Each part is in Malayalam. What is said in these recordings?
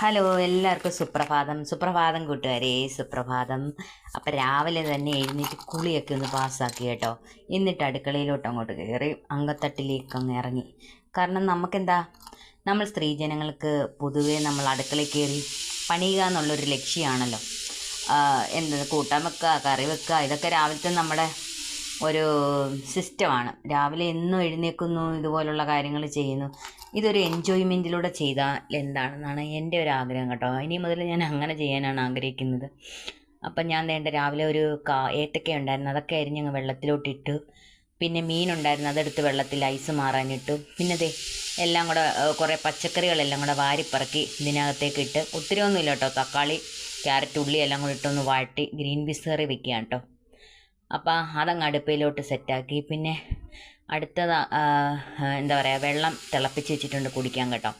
ഹലോ, എല്ലാവർക്കും സുപ്രഭാതം. സുപ്രഭാതം കൂട്ടുകാരെ, സുപ്രഭാതം. അപ്പം രാവിലെ തന്നെ എഴുന്നേറ്റ് കുളിയൊക്കെ ഒന്ന് പാസ്സാക്കി കേട്ടോ. എന്നിട്ട് അടുക്കളയിലോട്ട് അങ്ങോട്ട് കയറി അങ്കത്തട്ടിലേക്ക് അങ്ങ് ഇറങ്ങി. കാരണം നമുക്കെന്താ, നമ്മൾ സ്ത്രീജനങ്ങൾക്ക് പൊതുവേ നമ്മൾ അടുക്കളയിൽ കയറി പണിയുക എന്നുള്ളൊരു ലക്ഷ്യമാണല്ലോ. എന്ത് കൂട്ടാൻ വെക്കുക, കറി വെക്കുക, ഇതൊക്കെ രാവിലത്തെ നമ്മുടെ ഒരു സിസ്റ്റമാണ്. രാവിലെ എന്നും എഴുന്നേൽക്കുന്നു, ഇതുപോലുള്ള കാര്യങ്ങൾ ചെയ്യുന്നു. ഇതൊരു എൻജോയ്മെൻറ്റിലൂടെ ചെയ്താൽ എന്താണെന്നാണ് എൻ്റെ ഒരു ആഗ്രഹം കേട്ടോ. ഇനി മുതൽ ഞാൻ അങ്ങനെ ചെയ്യാനാണ് ആഗ്രഹിക്കുന്നത്. അപ്പം ഞാൻ വേണ്ട രാവിലെ ഒരു ഏത്തക്ക ഉണ്ടായിരുന്നു, അതൊക്കെ അരിഞ്ഞങ്ങ് വെള്ളത്തിലോട്ടിട്ടു. പിന്നെ മീനുണ്ടായിരുന്നു, അതെടുത്ത് വെള്ളത്തിൽ ഐസ് മാറാനിട്ടു. പിന്നെ ദേ എല്ലാം കൂടെ കുറേ പച്ചക്കറികളെല്ലാം കൂടെ വാരിപ്പറക്കി ഇതിനകത്തേക്ക് ഇട്ട്, ഒത്തിരി ഒന്നുമില്ല കേട്ടോ, തക്കാളി, ക്യാരറ്റ്, ഉള്ളി എല്ലാം കൂടി ഇട്ടൊന്ന് വാട്ടി ഗ്രീൻ പീസ് കറി വെക്കുകയാണ് കേട്ടോ. അപ്പം അതങ്ങ് അടുപ്പയിലോട്ട് സെറ്റാക്കി. പിന്നെ അടുത്തത് എന്താ പറയുക, വെള്ളം തിളപ്പിച്ച് വെച്ചിട്ടുണ്ട് കുടിക്കാൻ കേട്ടോ.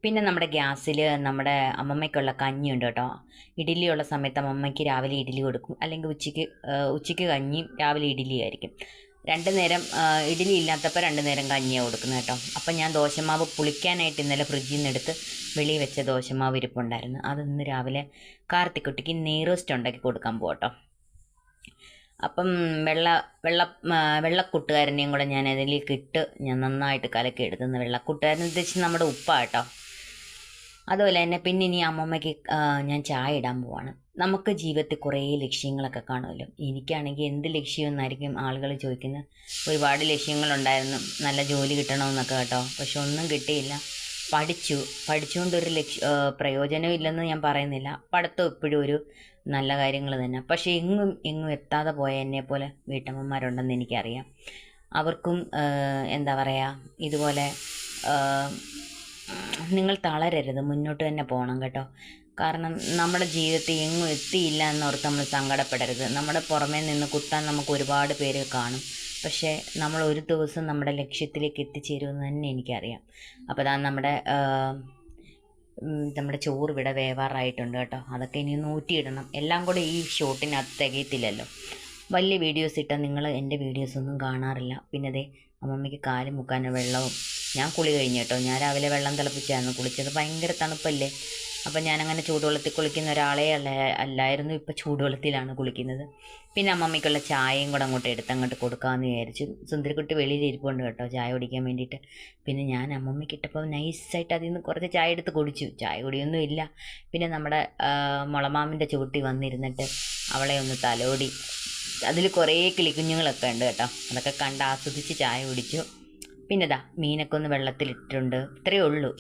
പിന്നെ നമ്മുടെ ഗ്യാസിൽ നമ്മുടെ അമ്മമ്മയ്ക്കുള്ള കഞ്ഞിയുണ്ട് കേട്ടോ. ഇഡ്ഡലിയുള്ള സമയത്ത് അമ്മമ്മയ്ക്ക് രാവിലെ ഇഡ്ഡലി കൊടുക്കും, അല്ലെങ്കിൽ ഉച്ചയ്ക്ക് കഞ്ഞിയും രാവിലെ ഇഡ്ഡലി ആയിരിക്കും. 2 നേരം ഇഡ്ഡലി ഇല്ലാത്തപ്പോൾ 2 നേരം കഞ്ഞിയാണ് കൊടുക്കുന്നത് കേട്ടോ. അപ്പം ഞാൻ ദോശമാവ് പുളിക്കാനായിട്ട് ഇന്നലെ ഫ്രിഡ്ജിൽ നിന്ന് എടുത്ത് വെളിയിൽ വെച്ച ദോശമാവ് ഇരിപ്പുണ്ടായിരുന്നു. അതൊന്ന് രാവിലെ കാർത്തിക്കുട്ടിക്ക് നെയ് റോസ്റ്റ് ഉണ്ടാക്കി കൊടുക്കാൻ പോകട്ടോ. അപ്പം വെള്ളക്കൂട്ടുകാരനെയും കൂടെ ഞാൻ അതിലേക്ക് ഇട്ട് ഞാൻ നന്നായിട്ട് കലക്കി എടുത്തുന്ന വെള്ളക്കൂട്ടുകാരൻ ഉദ്ദേശിച്ച് നമ്മുടെ ഉപ്പാട്ടോ. അതുപോലെ തന്നെ പിന്നെ ഇനി അമ്മമ്മയ്ക്ക് ഞാൻ ചായ ഇടാൻ പോവാണ്. നമുക്ക് ജീവിതത്തിൽ കുറേ ലക്ഷ്യങ്ങളൊക്കെ കാണുമല്ലോ. എനിക്കാണെങ്കിൽ എന്ത് ലക്ഷ്യമെന്നായിരിക്കും ആളുകൾ ചോദിക്കുന്നത്. ഒരുപാട് ലക്ഷ്യങ്ങളുണ്ടായിരുന്നു, നല്ല ജോലി കിട്ടണമെന്നൊക്കെ കേട്ടോ. പക്ഷെ ഒന്നും കിട്ടിയില്ല. പഠിച്ചുകൊണ്ടൊരു പ്രയോജനം ഇല്ലെന്ന് ഞാൻ പറയുന്നില്ല. പഠിത്തം എപ്പോഴും ഒരു നല്ല കാര്യങ്ങൾ തന്നെ. പക്ഷേ എങ്ങും എത്താതെ പോയ എന്നെപ്പോലെ വീട്ടമ്മമാരുണ്ടെന്ന് എനിക്കറിയാം. അവർക്കും എന്താ പറയുക, ഇതുപോലെ നിങ്ങൾ തളരരുത്, മുന്നോട്ട് തന്നെ പോകണം കേട്ടോ. കാരണം നമ്മുടെ ജീവിതത്തിൽ എങ്ങും എത്തിയില്ല എന്നോർത്ത് നമ്മൾ സങ്കടപ്പെടരുത്. നമ്മുടെ പുറമേ നിന്ന് കുത്താൻ നമുക്ക് ഒരുപാട് പേര് കാണും. പക്ഷേ നമ്മൾ ഒരു ദിവസം നമ്മുടെ ലക്ഷ്യത്തിലേക്ക് എത്തിച്ചേരുമെന്ന് തന്നെ എനിക്കറിയാം. അപ്പോൾ അതാ നമ്മുടെ ചോറ് ഇവിടെ വേവാറായിട്ടുണ്ട് കേട്ടോ. അതൊക്കെ ഇനി ഊറ്റിയിടണം. എല്ലാം കൂടെ ഈ ഷോട്ടിനകത്ത് തികയത്തില്ലല്ലോ. വലിയ വീഡിയോസ് ഇട്ടാൽ നിങ്ങൾ എൻ്റെ വീഡിയോസൊന്നും കാണാറില്ല. പിന്നെ ദേ അമ്മമ്മയ്ക്ക് കാല് മുക്കാൻ വെള്ളവും, ഞാൻ കുളി കഴിഞ്ഞു കേട്ടോ. ഞാൻ രാവിലെ വെള്ളം തിളപ്പിച്ചായിരുന്നു കുളിച്ചത്. ഭയങ്കര തണുപ്പല്ലേ. അപ്പം ഞാനങ്ങനെ ചൂടുവെള്ളത്തിൽ കുളിക്കുന്ന ഒരാളെ അല്ലായിരുന്നു. ഇപ്പം ചൂടുവെള്ളത്തിലാണ് കുളിക്കുന്നത്. പിന്നെ അമ്മമ്മയ്ക്കുള്ള ചായയും കൂടെ അങ്ങോട്ട് കൊടുക്കാമെന്ന് വിചാരിച്ചു. സുന്ദരിക്കുട്ടി വെളിയിൽ ഇരിപ്പുണ്ട് കേട്ടോ ചായ കുടിക്കാൻ വേണ്ടിയിട്ട്. പിന്നെ ഞാൻ അമ്മമ്മയ്ക്ക് ഇട്ടപ്പോൾ നൈസായിട്ട് അതിൽ നിന്ന് കുറച്ച് ചായ എടുത്ത് കുടിച്ചു. ചായ കുടിയൊന്നും ഇല്ല. പിന്നെ നമ്മുടെ മുളമാമിൻ്റെ ചൂട്ടി വന്നിരുന്നിട്ട് അവളെ ഒന്ന് തലോടി. അതിൽ കുറേ കിളിക്കുഞ്ഞുങ്ങളൊക്കെ ഉണ്ട് കേട്ടോ. അതൊക്കെ കണ്ട് ആസ്വദിച്ച് ചായ കുടിച്ചു. പിന്നെ മീനൊക്കെ ഒന്ന് വെള്ളത്തിലിട്ടിട്ടുണ്ട്. ഇത്രയേ ഉള്ളൂ.